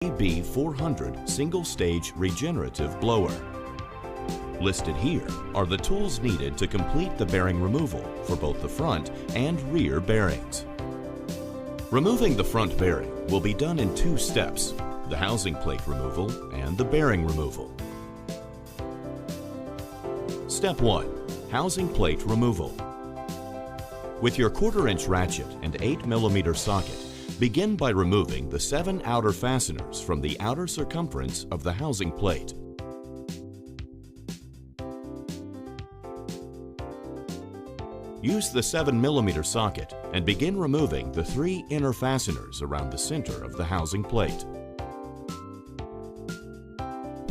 AB400 single-stage regenerative blower. Listed here are the tools needed to complete the bearing removal for both the front and rear bearings. Removing the front bearing will be done in two steps: the housing plate removal and the bearing removal. Step 1. Housing plate removal. With your 1/4-inch ratchet and 8mm socket, begin by removing the 7 outer fasteners from the outer circumference of the housing plate. Use the 7mm socket and begin removing the 3 inner fasteners around the center of the housing plate.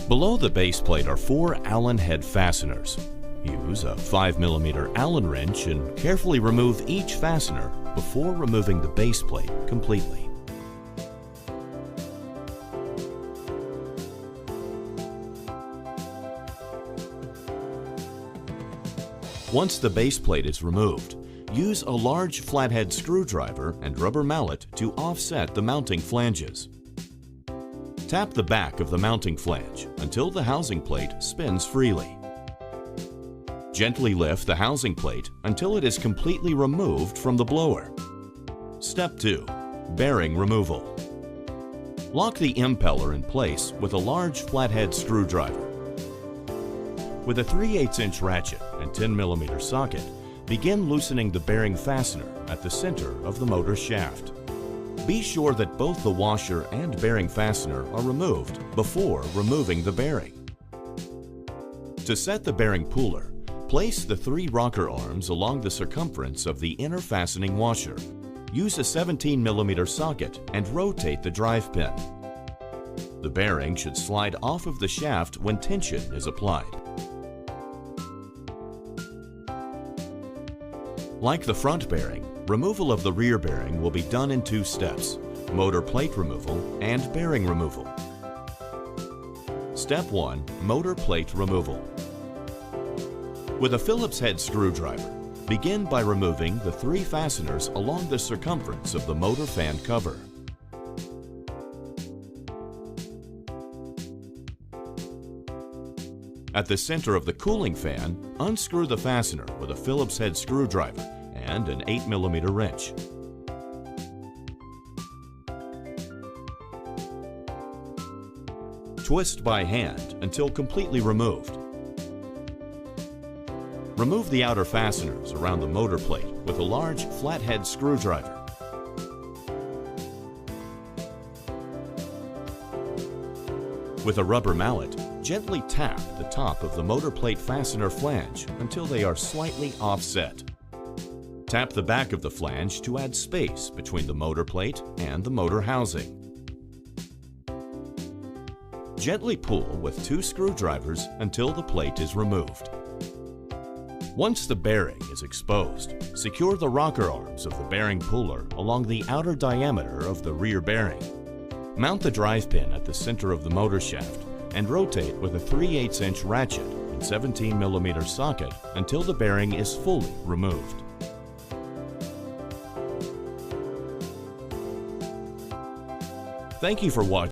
Below the base plate are 4 Allen head fasteners. Use a 5mm Allen wrench and carefully remove each fastener before removing the base plate completely. Once the base plate is removed, use a large flathead screwdriver and rubber mallet to offset the mounting flanges. Tap the back of the mounting flange until the housing plate spins freely. Gently lift the housing plate until it is completely removed from the blower. Step 2. Bearing removal. Lock the impeller in place with a large flathead screwdriver. With a 3/8-inch ratchet and 10mm socket, begin loosening the bearing fastener at the center of the motor shaft. Be sure that both the washer and bearing fastener are removed before removing the bearing. To set the bearing puller, place the 3 rocker arms along the circumference of the inner fastening washer. Use a 17mm socket and rotate the drive pin. The bearing should slide off of the shaft when tension is applied. Like the front bearing, removal of the rear bearing will be done in 2 steps: motor plate removal and bearing removal. Step 1. Motor plate removal. With a Phillips head screwdriver, begin by removing the 3 fasteners along the circumference of the motor fan cover. At the center of the cooling fan, unscrew the fastener with a Phillips head screwdriver and an 8mm wrench. Twist by hand until completely removed. Remove the outer fasteners around the motor plate with a large flathead screwdriver. With a rubber mallet, gently tap the top of the motor plate fastener flange until they are slightly offset. Tap the back of the flange to add space between the motor plate and the motor housing. Gently pull with 2 screwdrivers until the plate is removed. Once the bearing is exposed, secure the rocker arms of the bearing puller along the outer diameter of the rear bearing. Mount the drive pin at the center of the motor shaft and rotate with a 3/8-inch ratchet and 17mm socket until the bearing is fully removed. Thank you for watching.